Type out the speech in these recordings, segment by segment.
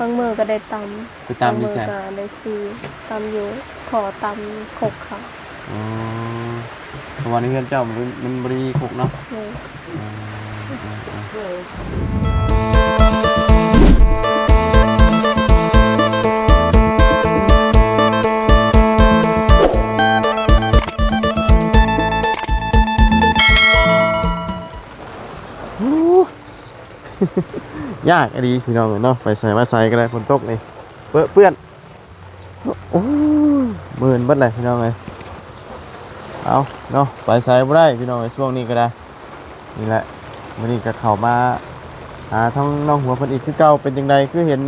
างมือก็ได้ตไปำตามบางมือที่ใส่ก็ได้ซื้อตำอยู่ขอตำขกค่ะอ๋อเพราะว่าในเฮือนเจ้ามันบ่ได้มีครกเนาะเลย อ๋อๆ ยากอะดีพี่น้องเนาะไปใส่มาใส่ก็ได้ฝนตกนี่เปื้อนโอ้หมื่นเบิดเลยพี่น้องเอ้ยเอาเนาะไปใส่บ่ได้พี่น้องเอ้ยช่วงนี้ก็ได้นี่แหละมื้อนี้ก็เข้ามาหาทั้งน้องหัวเพิ่นอีกคือเก่าเป็นจังไดคือเห็น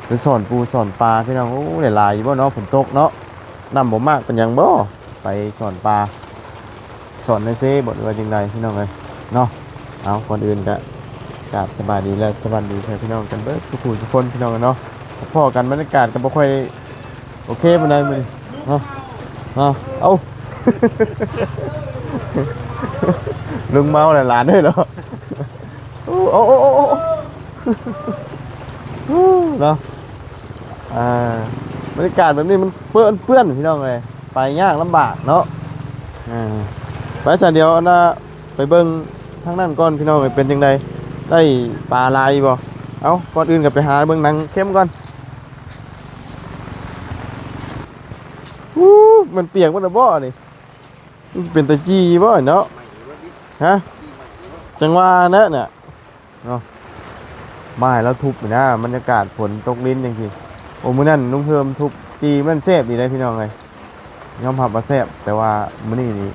ไปสอนปูสอนปลาพี่น้องโอ้ได้หลายอยู่บ่เนาะฝนตกเนาะน้ำบ่มากเป็นหยังบ่ไปสอนปลาสอนในเซ่บ่หรือว่าจังไดพี่น้องเอ้ยเนาะเอาก่อนอื่นก็กราบสบายดีและสวัสดีพี่น้องกันเบิดสุขุสุคนพี่น้องกันเนาะพอกันบรรยากาศก็บ่ค่อยโอเคปานใดมื้อนี้เนาะเอา ลุงเมาหลานด้วยเหรอโอ้เนาะบรรยากาศแบบนี้มันเปื้อนพี่น้องเลยไปยากลำบากเนาะไปสันเดียวนะไปเบิ้งทางนั้นก่อนพี่น้องเป็นยังไงได้ปลาลายบ่เอาก่อนอื่นกับไปหาเบิ้งหนังเข้มก่อนมันเปียกมันระบ่นี่มันเป็นตะจี้บ่เนาะฮะจังหวะนะเนี่ยเนาะบ่ายแล้วทุบอยู่นะบรรยากาศฝนตกลิ้นจริงๆโอ้มื้อนั้นลุงเพิ่มทุบจีมันแซ่บดีเลยพี่น้องเลยยอมรับว่าแซ่บแต่ว่ามื้อนี้นี่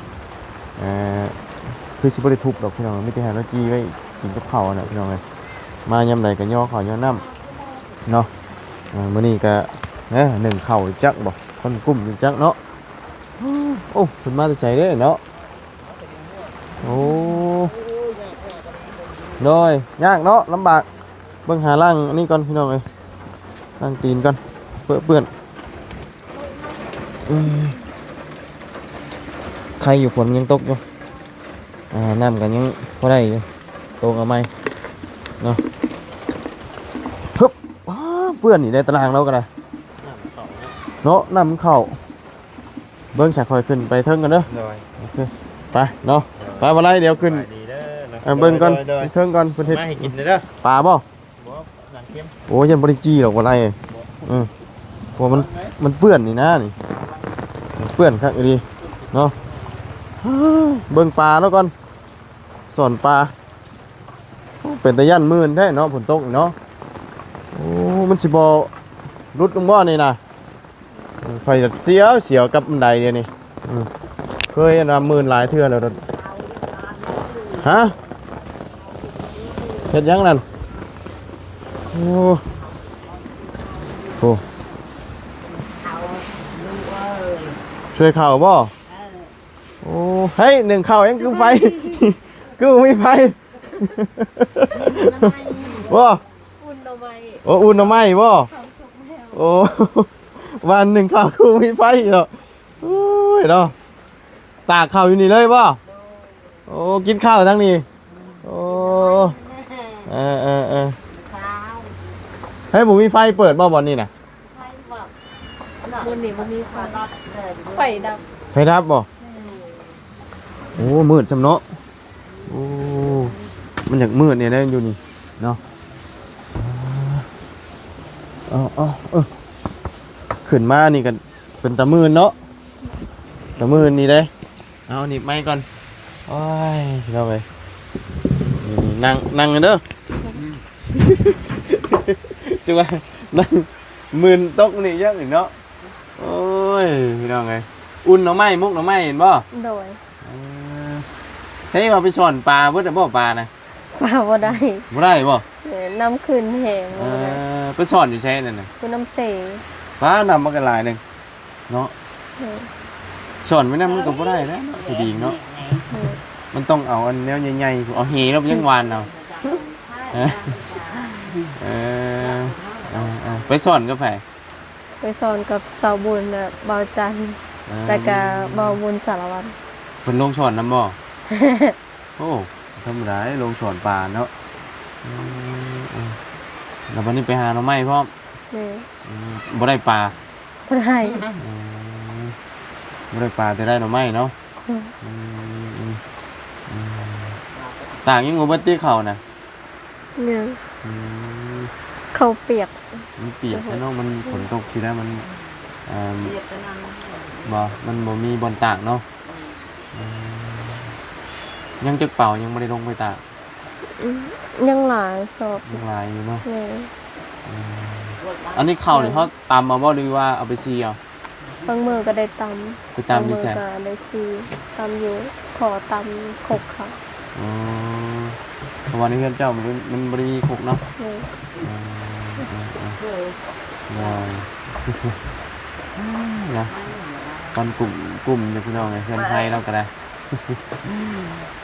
คือสิบ่ได้ทุบดอกพี่น้องมีแต่ให้เราจีไว้กินกับข้าวน่ะพี่น้องเลยมายามใดก็ย่อข้าวย่อน้ำเนาะมื้อนี้ก็หนึ่งข้าวจักบ่คนกุ้มจักเนาะโอ้เพิ่นมาแต่ไสเด้เนาะโอ้โดยยากเนาะลำบากเบิ่งหาล่างอันนี้ก่อนพี่น้องเอ้ยล่างตีนก่อนเปื้อนใครอยู่ฝนยังตกอยู่น้ำกันยังพอได้อยู่ตกเอาไหมเนาะฮึบเปื้อนนี่ในตารางเราก็ได้เนาะน้ำเข้าเบิ่งฉากคอยขึ้นไปเทิงกันเด้อโอเคไปเนาะไปวันไรเดี๋ยวขึ้นเบิ่งก่อนเทิงก่อนเพิ่นเฮ็ดมาให้กินเด้อปลาบ่โอ้ยังบ่ได้จี้หรอกวันไรเพราะมันเปื้อนนี่นะนี่เปื้อนคักดีเนาะเบิ่งปลาแล้วก่อนสอนปลาเป็นตะยันมื่นแท้เนาะฝนตกเนาะโอ้มันสิบ่รุดลงบ่นี่นะไฟเสียวกับบันไดเดี๋ยวนี้เคยอันมื่นหลายเทื่อแล้วฮะเฮ็ดยังนั่นโอ้โหช่วยเข่าบ่โอ้เฮ้ยหนึ่งเข่ายังคือไฟคือมีไฟบ่อุ่นหน่อไม้โอ้อุ่นหน่อไม้บ่โอ้วันหนึ่งเข่าคือมีไฟเหรอโอ้ยเนาะตากเข่าอยู่นี่เลยบ่โอ้กินข้าวทั้งนี้โอ้ให้ผมมีไฟเปิดบ่บอลนี่นะบนนี้มันมีไฟดับไฟดับบ่โอ้มืดสำเนาะโอ้มันอยากมืดเนี่ยได้อยู่นี่เนาะขึ้นมานี่กันเป็นตะมืนเนาะตะมืนนี่ได้เอาหนีบไม้ก่อนโอ้ยเราไปนั่งกันเด้อจังหวะนั่งมืนตกนี่เยอะอีกเนาะโอ้ยพี่น้องไงอุ่นหน่อไม้มุกหน่อไม้เห็นบ่โดยเฮ้ยมาไปสอนปลาเพื่อจะบ่ปลานะปลาบ่ได้บ่น้ำขึ้นแห้งไปสอนอยู่ใช่นั่นน่ะคือน้ำเสปลานำมากันหลายหนึ่งเนาะสอนไม่นำมันก็บ่ได้นะสิดีเนาะมันต้องเอาอันแนวใหญ่ๆเอาเฮแล้วยังวานเอาไปสอนกับไผไปสอนกับสาวบุญน่ะบ่าวจันแต่ก็บ่าวบุญสารวัตรเพิ่นลงสอนนำบ่โอ้ธรรมดาลงสอนปลาเนาะ แล้ววันนี้ไปหาหน่อไม้พร้อม แม่ บ่ได้ปลา บ่ได้ บ่ได้ปลาแต่ได้หน่อไม้เนาะต่างยังบ่เบิดที่เขาน่ะ เนี่ย อืม เขาเปียก มันเปียกแล้วเนาะมันฝนตกทีแล้วมันบ่มันบ่มีบอนตากเนาะยังจักเป่ายังบ่ได้ลงไปตาก ยังหลายสอบ ยังหลายอยู่เนาะ แม่ อันนี้ข้าวนี่เขาตำมาบ่หรือว่าเอาไปซีเอา บางมือก็ได้ต ไป ำ ตำอยู่แซ่ ก็ได้ซีตำอยู่ขอตำขกค่ะ อ๋อเพราะว่าในเพื่อนเจ้ามันบ่ได้มีครกเนาะ แม่ นะตอนกลุ่มเดี๋ยวพี่น้องไงเพื่อนไทยเราก็ได้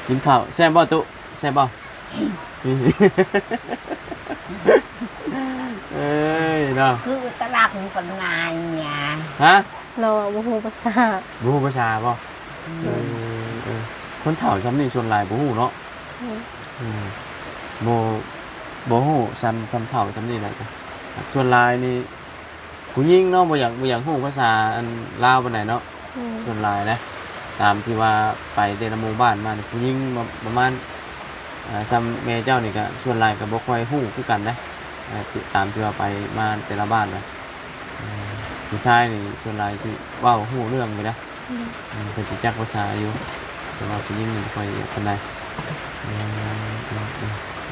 กินข้าวแซ่บบ่ตุแซ่บบ่ เอ้ยเนาะ คือตลาดของคนนายเนี่ย ฮะ เราอะบ่ฮู้ภาษา บ่ฮู้ภาษาบ่คนเฒ่าซ้ำนี่ชวนหลายบ่ฮู้เนาะบ่ฮู้ซ้ำเฒ่าซ้ำนี่แหละชวนหลายนี่ผู้หญิงเนาะบ่อยากฮู้ภาษาอันลาวปานใดเนาะชวนหลายนะตามที่ว่าไปแต่ละหมู่บ้านมานี่ผู้หญิงประมาณซ้ำแม่เจ้านี่ก็ชวนหลายก็บ่ค่อยฮู้คือกันนะตามที่ว่าไปมาแต่ละบ้านนะผู้ชายนี่ชวนหลายสิเว้าฮู้เรื่องอยู่นะเพิ่นสิจักภาษาอยู่แต่ว่าผู้หญิงนี่บ่ค่อยปานใด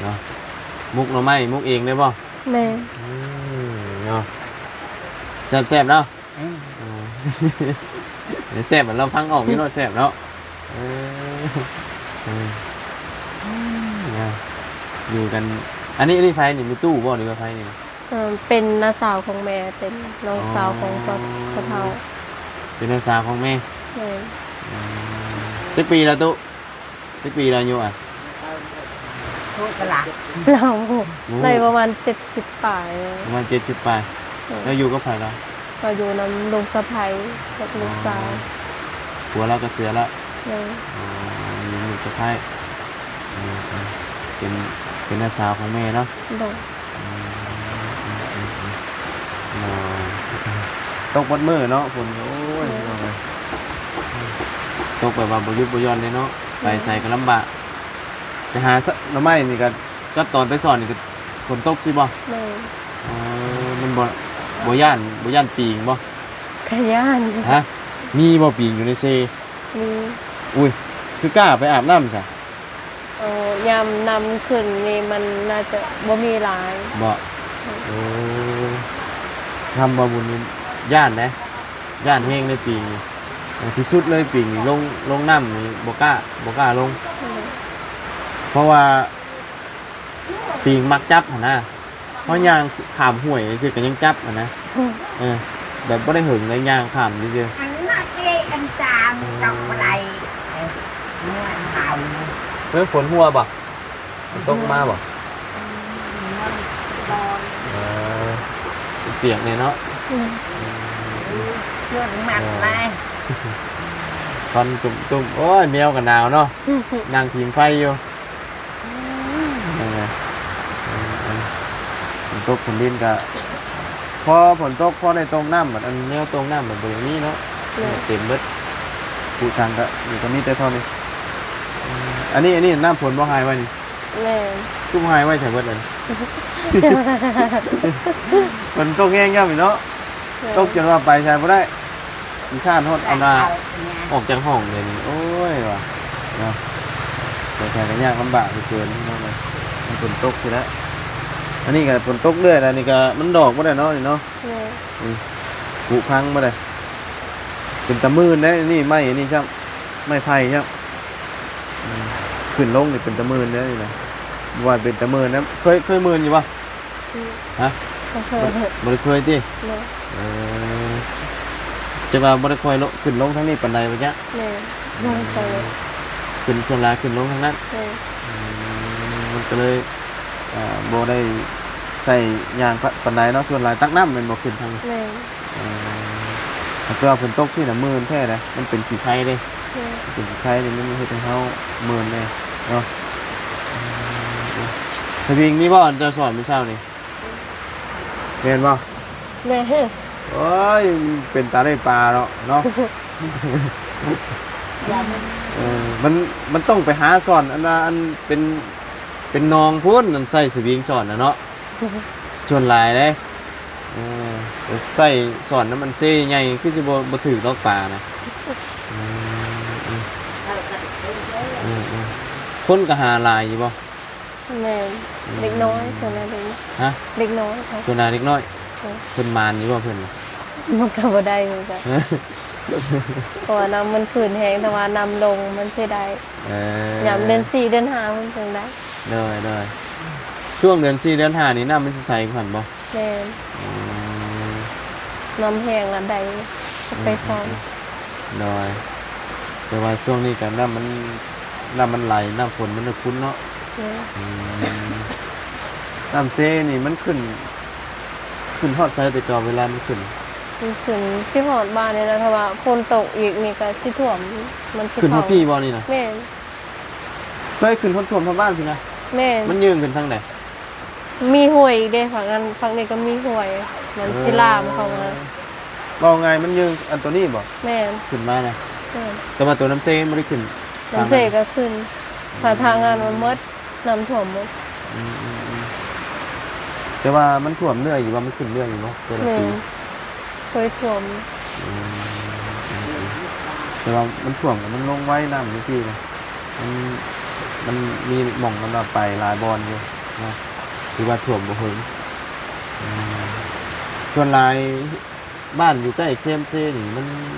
เนาะมุกหน่อไม้มุกเองได้บ่ แม่ เนาะแซ่บๆเนาะแซ่บเหมือนเราพังออกนี่เนาะแซ่บเนาะอยู่กันอันนี้ไฟนี่มีตู้บ่หรือว่าไฟนี่ เป็นน้าสาวของแม่เป็นน้องสาวของสะเฒ่า เป็นน้าสาวของแม่ แม่ จักปีแล้วตู้จักปีแล้วอยู่อ่ะ ทุกตลาด เราได้ประมาณ70ปลาย ประมาณ70ปลายแล้วอยู่กับไผแล้ว ก็อยู่นำลูกสะใภ้กับลูกสาว ผัวเราก็เสียแล้ว แม่ อยู่ลูกสะใภ้เป็นน้าสาวของแม่เนาะ โดด ตกบนมือเนาะฝนโอ้ยตกแบบว่าบ่หยุดบ่หย่อนเลยเนาะไปใส่ก็ลำบากไปหาหน่อไม้นี่ก็ตอนไปสอนนี่ก็ฝนตกสิบ่ แม่ มันบ่ย่านปีงบ่ ขย่าน ฮะมีบ่ปีงอยู่ในเซ มี อุ้ยคือกล้าไปอาบน้ำซะ ยามนำขึ้นนี่มันน่าจะบ่มีหลาย บ่โอ้ทำบ่บุญนี่ย่านนะย่านแห้งในปีงนี่ที่สุดเลยปีงนี่ลงน้ำนี่บ่กล้าลง เพราะว่าปีงมักจับหั่นนะเพราะยางขามห้วยซื่อก็ยังจับหั่นนะแบบบ่ได้หึงเลยยางขามซื่อ อันนั้นเจ๊อันจามกับอะไรเมื่อเห่า เฮ้ยฝนหัวบ่ตกมาบ่เปียกเนี่ยเนาะ เชื่อมันเลย ตอนตุ่มโอ้ยแมวกับหนาวเนาะนั่งพิงไฟอยู่ยังไงฝนตกฝนดินก็พอฝนตกพอในตรงน้ำแบบอันแนวตรงน้ำแบบบริเวณนี้เนาะเต็มเบิดผู้ทางก็อยู่ตรงนี้แต่เท่านี้อันนี้น้ำฝนบ่หายไว้นี่ แม่ ชุ่มหายไว้ใช่เบิดเลยฝนตกแง่งๆอยู่เนาะตกจนว่าไปใช้บ่ได้มีข้านทอดเอาดาออกจากห้องเลยนี่โอ้ยว่ะเนาะแต่ใช้กันยากลำบากเกินเนาะเลยฝนตกทีละอันนี้ก็ฝนตกเรื่อยแล้วนี่ก็มันดอกบ่ได้เนาะนี่เนาะ แม่ กุพังบ่ได้เป็นตะมืนได้นี่ไม้อันนี้ครับไม้ไผ่ครับขึ้นลงนี่เป็นตะมืนได้นี่นะว่าเป็นตะมืนนะเคยมืนอยู่ป่ะฮะ ก็เคย บ่ได้เคยติ แม่ จะว่าบ่ได้ค่อยขึ้นลงทางนี้ปานใดบ่จ๊ะ แม่ไม่เคย ขึ้นส่วนหลายขึ้นลงทางนั้น แม่ มันก็เลยบ่ได้ใส่ยางปานใดเนาะส่วนหลายตักน้ำมันบ่ขึ้นทางนี้ แม่ ถ้าเกิดฝนตกที่น่ะมืนแท้นะมันเป็นขี้ไข่เด้ แม่ เป็นขี้ไข่นี่มันเฮ็ดให้เฮามืนแน่เนาะสวิงนี่บ่จะสอนมื้อเช้านี่ เห็นบ่ แม่ โอ้ยเป็นตาได้ปลาเนาะเนาะ อย่ามัน มันต้องไปหาสอนอันน่ะอันเป็นนองพุ่นนั่นใส่สวิงสอนนะเนาะชวนหลายเด้ใส่สอนนั้นมันเซ่ใหญ่คือสิบ่ถือดอกปลานะคนก็หาหลายอยู่บ่ แม่เด็กน้อยส่วนนั้นเด็ก ฮะ เด็กน้อยค่ะ ส่วนนาเล็กน้อยเพิ่นมานอยู่บ่เพิ่น มันก็บ่ได้เหมือนกันเพราะว่าน้ำมันขึ้นแห้งแต่ว่าน้ำลงมันสิได้ยามเดือน4เดือน5มันถึงได้ ได้ช่วงเดือน4เดือน5นี่น้ำมันสิใสขนาดบ่ แม่น้ำแห้งแล้วได้ไปซ้อม ได้แต่ว่าช่วงนี้ก็น้ำมันไหลน้ำฝนมันจะคุ้นเนาะน้ำเซนี่มันขึ้นฮอดไซแต่จอเวลามันขึ้น มันขึ้นสิฮอดบ้านนี่นะถ้าว่าฝนตกอีกนี่ก็สิท่วมมันสิ ขึ้นฮอดพี่บ่นี่นะ แม่ เคยขึ้นฮอดท่วมทางบ้านพี่นะ แม่ มันยืนขึ้นทางไหน มีห้วยอีกเด้ฝั่งนี้ก็มีห้วยมันสิลามเข้ามา บอกไงมันยืนอันตัวนี้บ่ แม่ ขึ้นมานะ แม่ แต่ว่าตัวน้ำเซไม่ได้ขึ้น น้ำเสกก็ขึ้นผ่าทางงานมันหมดน้ำท่วมหมด แต่ว่ามันท่วมเรื่อยอยู่ว่ามันขึ้นเรื่อยอยู่เนาะแต่ละ แม่ ปี เคยท่วม แต่ว่ามันท่วมกับมันลงไว้น้ำทุกทีนะมันมีหม่องมันไปหลายบอลอยู่นะคือว่าท่วมบ่เฮิงส่วนหลายบ้านอยู่ใกล้เคมเซ่นี่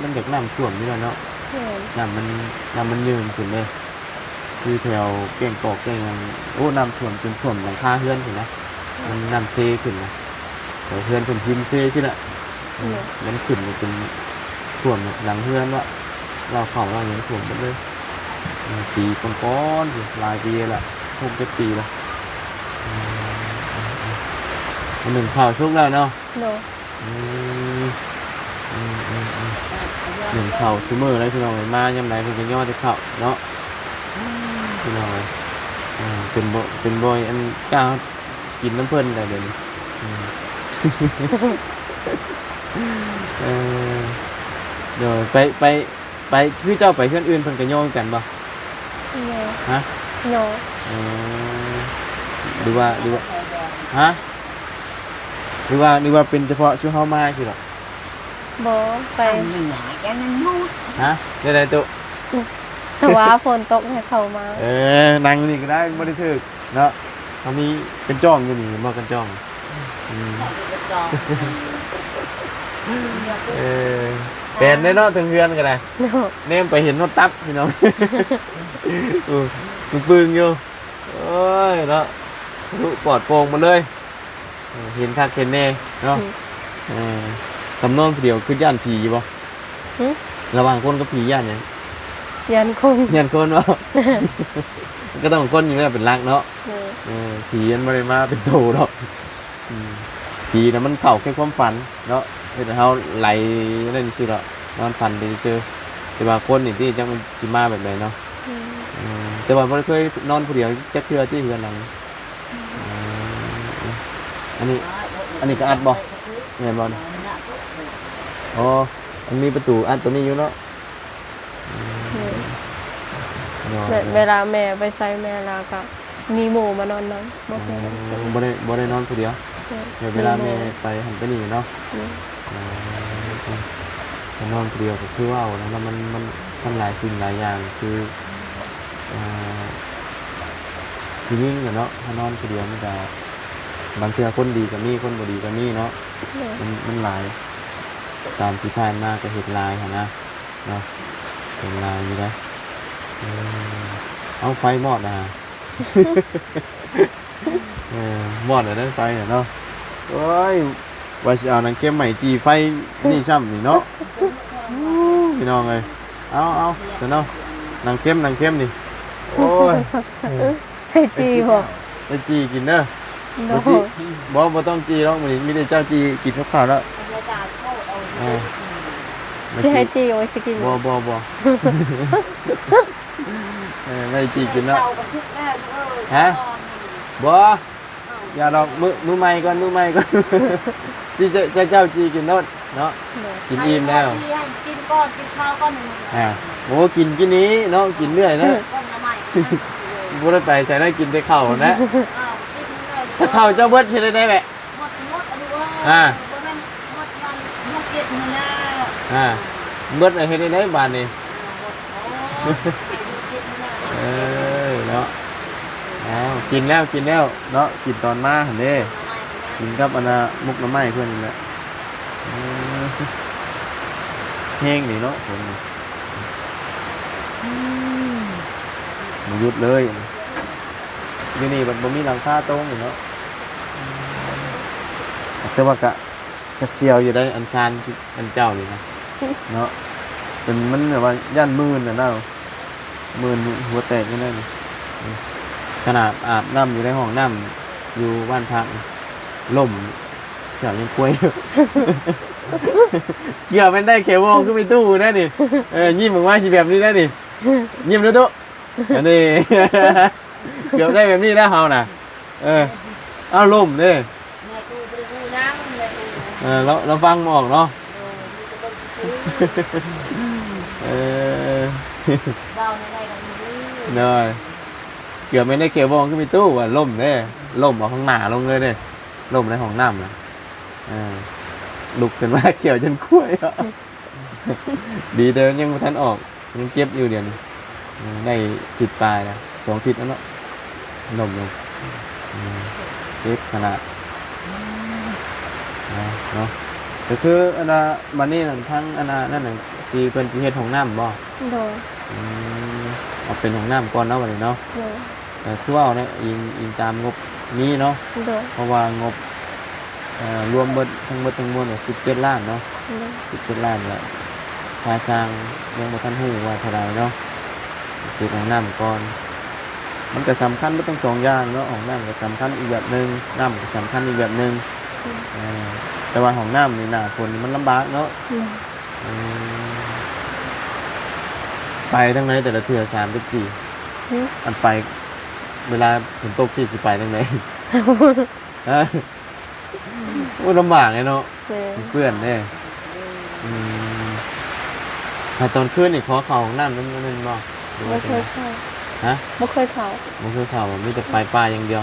มันจากน้ำท่วมนี่แหละเนาะ แม่ น้ำมันยืนขึ้นเลยคือแถวเก่งกอกเก่งยังโอ้น้ำท่วมจนท่วมหลังคาเฮือนถึงนะมันน้ำเซขึ้นนะแต่เฮือนเป็นพิมเซใช่ไหมมันขึ้นเป็นท่วมหลังเฮือนว่าเราเข่าเราอย่างท่วมหมดเลยปีก้อนๆอยู่หลายปีละ6-7 ปีละหนึ่งข่าวชุกแล้วเนาะ โด หนึ่งเข่าซูเมอร์แล้วพี่น้องเลยมาย่ำไหนเพิ่นก็ย่อได้เข่าเนาะพี่น้องเลยเป็นบอยอันกล้ากินน้ำเพิ่นได้เดี๋ยวนี้เดี๋ยวไปคือเจ้าไปเพื่อนอื่นเพิ่นก็ย่อกันบ่ โน ฮะ โน หรือว่าฮะหรือว่าเป็นเฉพาะช่วงเฮามาสิหรอ บ่ไป เหนื่อยจะนั่นมูด ฮะได้ตุ แต่ว่าฝนตกให้เข้ามา นั่งนี่ก็ได้บ่ได้ถึกเนาะเขามีเป็นจ้องอยู่นี่บ่กันจ้องเป็นได้เนาะถึงเฮือนก็ได้ โน เนมไปเห็นรถตับพี่น้องมันปึงอยู่โอ้ยเนาะลุปลอดโปร่งมาเลยเห็นคักเห็นแน่เนาะตำนองเดียวคือย่านผีบ่ระหว่างคนกับผีย่านเนี่ย ยันคง ย่านคนบ่ก็ต้องคนอยู่แล้วเป็นรักเนาะผีมันไม่ได้มาเป็นโตหรอกผีนะมันเข้าแค่ความฝันเนาะเห็นเขาไหลนั่นสิหรอกนอนฝันไปเจอแต่ว่าคนนี่ที่จังมันสิมาแบบไหนเนาะแต่ว่าบ่เคยนอนผู้เดียวจักเทื่อที่เฮือนหลังอันนี้ก็อัดบ่แม่นบ่อ๋อมันมีประตูอัดตัวนี้อยู่เนาะ เวลาแม่ไปใส่แม่ลาก็มีหมู่มานอนนั้นบ่ได้นอนผู้เดียวเวลาแม่ไปหันไปนี่เนาะนอนผู้เดียวก็คือว่าแล้วมันหลายสิ่งหลายอย่างคือยิ่งเนาะถ้านอนผู้เดียวมันจะบางเทื่อคนดีก็มีคนบ่ดีก็มีเนาะมันหลายตามที่ผ่านมาก็เฮ็ดลายหั่นนะเนาะเป็นลายอยู่ได้เอาไฟมอดมอดได้ไฟเนาะโอ้ยว่าสิเอานังเข้มใหม่จีไฟนี่ช่ำนี่เนาะพี่น้องเอ้ยเอาเดี๋ยวเนาะนังเข้มนี่โอ้ย ให้จีบ่ ไปจีกินเด้อ โน บ่ต้องจีหรอกมื้อนี้มีแต่เจ้าจีกินข้าวแล้วสิให้จีโอ้ยสิกิน บ่ไม่จีกินแล้วฮะบ่ อย่าดอกมือใหม่ก่อนมือใหม่ก่อน จีเจ้าจีกินโนดเนาะกินอิ่มแล้ว กินก้อนกินข้าวก้อนหนึ่ง โอ้กินนี้เนาะกินเรื่อยนะ ก้อนละใหม่ บุได้ไปใส่ได้กินแต่ข้าวนะถ้าข้าวเจ้าเบิดใช้ได้ไหม หมดอันนี้ว่าหมดยันลูกเก็ดนี่นะ เบิดอะไรได้บานนี่เนาะกินแล้วเนาะกินตอนมาเห็นเด้กินกับอันน่ะมุกน้ำไม้เพื่อนนี่แหละแห้งนี่เนาะคนมันหยุดเลยอยู่นี่มันบ่มีหลังคาตรงอยู่เนาะแต่ว่ากะเซียวอยู่ได้อันซานอันเจ้านี่นะเนาะจนมันแบบว่าย่านมื่นน่ะเนาะมื่นหัวแตกนี่นั่นขนาดอาบน้ำอยู่ในห้องน้ำอยู่บ้านพักล่มเกี่ยวยังกล้วยเกี่ยวมันได้เขวองขึ้นไปตู้นะนี่ยิ้มออกมาสิแบบนี้นะนี่ยิ้มด้วยตุ๊อันนี้เกือบได้แบบนี้นะเฮาน่ะเอาล่มเนี่ยเราฟังมองเนาะเนยเกือบไม่ได้เขียวบองขึ้นไปตู้ว่ะล่มเนี่ยล่มออกข้างหน้าลงเลยเนี่ยล่มในห้องน้ำนะลุกจนว่าเขียวจนคุ้ยดีเดินยังไม่ทันออกยังเก็บอยู่เดี๋ยวนี้ได้ติดปลายนะ2 ทิศแล้วเนาะล่มลงเก็บขนาดเนาะก็คืออันน่ะบันนี้ทั้งอันน่ะนั่นน่ะสีเป็นสีเฮ็ดของน้ำบ่โดยเอาเป็นของน้ำก่อนเนาะบัดนี้เนาะแต่คือว่าเนี่ยอิงตามงบนี้เนาะเพราะว่างบรวมเบิดทั้งมวลเนี่ย17 ล้านเนาะ17 ล้านแล้วค่าสร้างยังบ่ทันฮู้ว่าเท่าใดเนาะสิของน้ำก่อนมันก็สำคัญบ่ทั้ง2อย่างเนาะของน้ำก็สำคัญอีกแบบนึงน้ำก็สำคัญอีกแบบนึงแต่ว่าของน้ำนี่หน้าฝนมันลำบากเนาะไปทั้งไหนแต่ละเทื่อ3-4อันไปเวลาฝนตกสิไปทั้งไหนโอ้ลำบากเลยเนาะเพื่อนเนี่ยถ้าตอนคืนนี่ขอเข่าของน้ำนั่นบ่ไม่เคยเข้าฮะไม่เคยเข้ามีแต่ปลาอย่างเดียว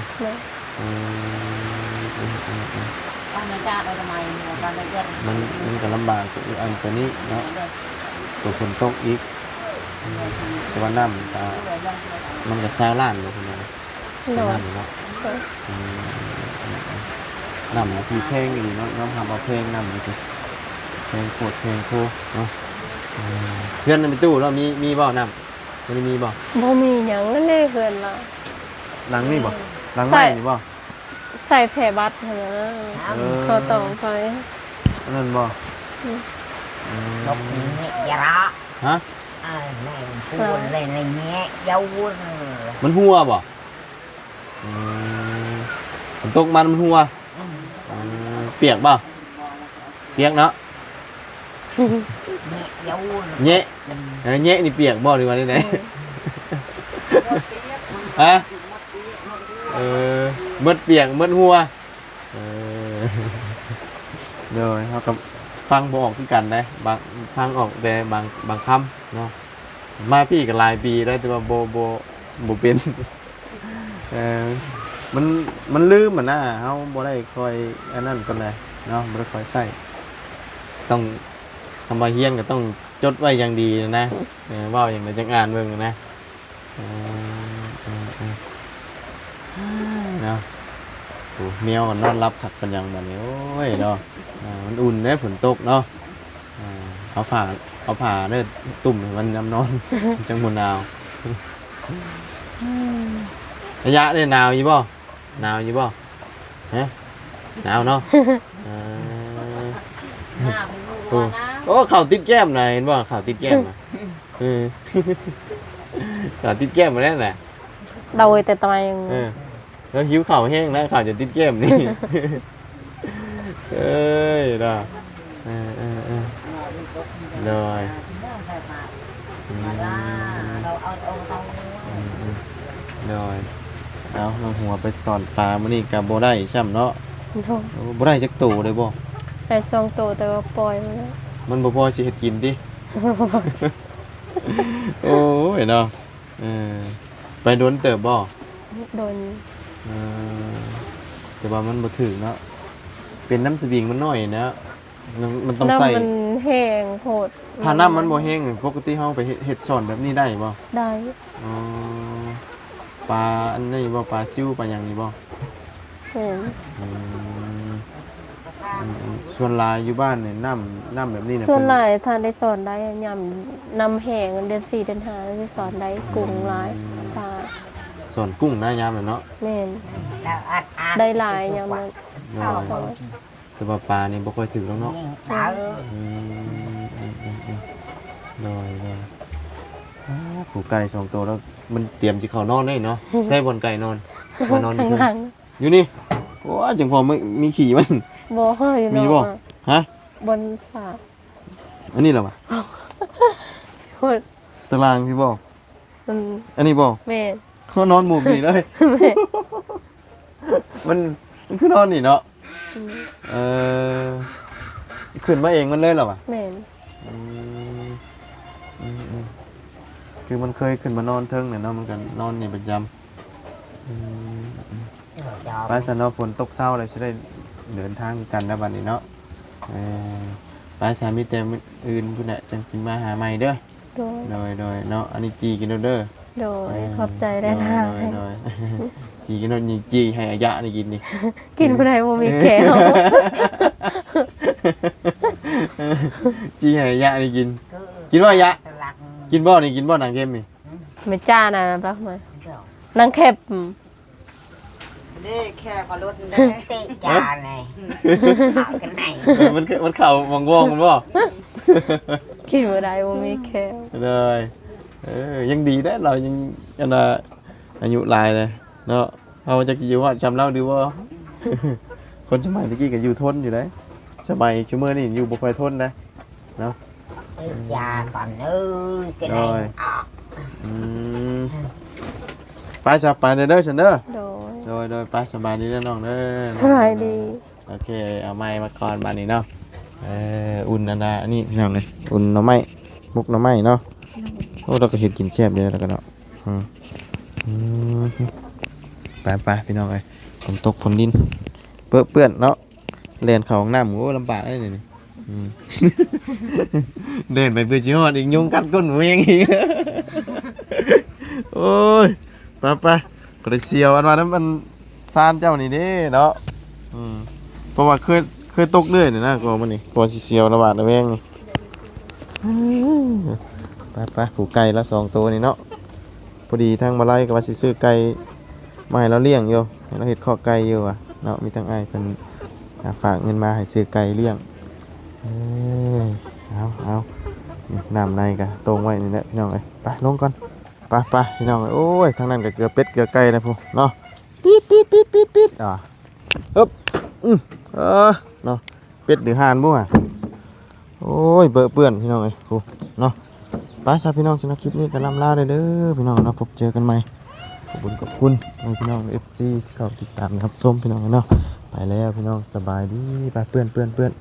มันก็ลำบากอันตัวนี้เนาะตัวฝนตกอีกแต่ว่าน้ำมันก็20 ล้านเลยคุณนะน้ำเนาะน้ำคือเพลงอีกเนาะน้ำทำเอาเพลงน้ำนี่คือเพลงโคตรเพลงโคเนาะเพื่อนในตู้เรามีบ่อน้ำมันมีบ่มีอย่างนั่นเองเพื่อนเราหลังนี่บ่หลังไม่มีบ่ใส่แผ่บัตรเหรอเขาต่อไฟนั่นบ่นกนี้ยาระฮะแม่พูดเลยอะไรเงี้ยยาวมันหัวบ่ฝนตกมันหัวเปียกบ่เปียกเนาะเงี้ยนี่เปียกบ่หรือว่าที่ไหนฮะมดเปียกมดหัวเดี๋ยวเขากับฟังบ่ออกที่กันนะบางฟังออกแต่บางคำเนาะมาพี่กับลายปีได้แต่ว่าโบเป็นมันลืมมันนะเขาบ่ได้คอยอันนั้นกันเลยเนาะบ่ได้คอยใส่ต้องทำมาเฮียนก็ต้องจดไว้อย่างดีนะว่าอย่างไรจังอ่านเบิ่งนะเนาะโอ้เมียวกันนอนรับขัดกันอย่างแบบนี้โอ้ยเนาะมันอุ่นเนี่ยฝนตกเนาะเอาผ่าเนี่ยตุ่มมันน้ำนอนจังหวะหนาวระยะเนี่ยหนาวยี่บ่ฮะหนาวเนาะโอ้ข่าวติดแก้มหน่อยเห็นบ่ข่าวติดแก้มอ่ะข่าวติดแก้มมาแล้วแหละโดยแต่ตอนยังแล้วหิวข่าวแห้งนะข่าวจะติดแก้มนี่เอ้ยด่าเลยเลย เอาน้องหัวไปสอนปลามื้อนี้ก็บ่ได้ซ้ำเนาะ โดย โอ้บ่ได้จักโตเลยบ่ ได้สองโตวแต่ว่าปล่อยมาแล้ว มันบ่พอสิเฮ็ดกินติ โอ้ยเนาะเออไปโดนเติบบ่ โดน เออแต่ว่ามันบ่ถึงเนาะเป็นน้ำสวิงมันน้อยนะมันต้องใส่ น้ำมันแห้งโหด ถ้าน้ำมันบ่แห้งปกติเฮาไปเฮ็ดสอนแบบนี้ได้บ่ ได้ อ๋อปลาอันนี้บ่ปลาซิวปลาหยังนี่บ่ เห็น อืมส่วนหลายอยู่บ้านเนี่ยน้ำแบบนี้เนี่ย ส่วนห เพิ่ ลายทานได้สอนได้ยำนำแห้งเดือน4เดือน5ได้สอนได้กุ้งหลายปลา สอนกุ้งนะยามเลยเนาะ แม่น แล้วอัดอัด ได้หลายยำนั้น เนาะ สอน แต่ว่าปลานี่บ่ค่อยถึงแล้วเนาะ ยิงเท้า อืมน้อยผูไก่สองตัวแล้วมันเตรียมสิเข้านอนได้เนาะใส่บนไก่นอนมานอนอยู่ ข้าง อยู่นี่โอ้จังพอมีขี่มัน ๆบ่อยู่ มี เนาะ บ่ฮะ บนสาบ อันนี้เหรอวะ โหด ตารางพี่บ่ มัน อันนี้บ่ แม่น เขานอนหมู่นี่เลย แม่น มันคือนอนนี่เนาะ อืม เออขึ้นมาเองมันเลยเหรอวะ แม่น อืมคือมันเคยขึ้นมานอนเทิงเนี่ยเนาะมันกันนอนนี่ประจำไปสันเนาะฝนตกเศร้าเลยจะได้เดินทางกันแล้วบัดนี้เนาะไปสามีแต่มื้ออื่นพุ่นน่ะจังสิมาหาใหม่เด้อ โดย โดยเนาะอันนี้จีกินเด้อ โดยขอบใจได้ทาง โดย จีกินนี่จีให้อายะนี่กินนี่ กินบ่ได้บ่มีแก้ว จีให้อายะนี่กิน กินว่าอยะ ตลัก กินบ่นี่กินบ่หนังเกมนี่ ไม่จ้าน่ะรักมานังแคบ นี่แค่พอรถได้ เตะจานไงเอากันไหน มันเข่าวงๆมันบ่ กินบ่ได้บ่มีแก้ว เลยยังดีได้เรายังอันน่ะอายุหลายเลยเนาะเอาจะอยู่ว่าจำเล่าดูว่า คนสมัยตะกี้ก็อยู่ทนอยู่ได้สมัยชั่วโมงนี่อยู่บ่ค่อยทนนะเนาะ เตะจานก่อนกันไหนออก อืมไปจะไปเด้อฉันเด้อ โดย โดยไปสบายดีเด้อน้องเด้อ สบายดี โอเคเอาไม้มาก่อนบานนี้เนาะอุ่นอันน่ะอันนี้พี่น้องเลยอุ่นหน่อไม้มุกหน่อไม้เนาะโอ้เราก็เห็นกินแซ่บเด้อแล้วก็เนาะไปพี่น้องเลยฝนตกฝนดินเปื้อนเนาะเล่นเขาห้องน้ำโอ้ลำบากเลยนี่ เดินไปเพื่อชิฮอดอีกยุงกัดก้นหมูอย่างงี้ โอ้ยไปก็ได้เสียวอันว่านั้นมันซานเจ้านี่เด้เนาะเพราะว่าเคยตกเรื่อยนี่นะก็มันนี่พอสิเสียวระบาดระแวงนี่ไปผูกไก่ละ2 ตัวนี่เนาะพอดีทางมาไล่ก็ว่าสิซื้อไก่มาให้เราเลี้ยงอยู่ให้เราเฮ็ดข้อไก่อยู่อ่ะเนาะมีทางอ้ายเพิ่นฝากเงินมาให้ซื้อไก่เลี้ยงเอาน้ำในกันตรงไว้นี่แหละพี่น้องเอ้ยไปลงก่อนไปพี่น้องเอ้ยโอ้ยทางนั้นก็เกลือเป็ดเกลือไก่นะพูเนาะปิดฮึบเนาะเป็ดหรือห่านบ่อ่ะโอ้ยเปื้อนพี่น้องเอ้ยพูเนาะไปซะพี่น้องสำหรับคลิปนี้ก็ลำลาเด้อพี่น้องเนาะพบเจอกันใหม่ขอบคุณพี่น้อง FC ที่เข้าติดตามรับชมพี่น้องเนาะไปแล้วพี่น้องสบายดีไปเปื้อน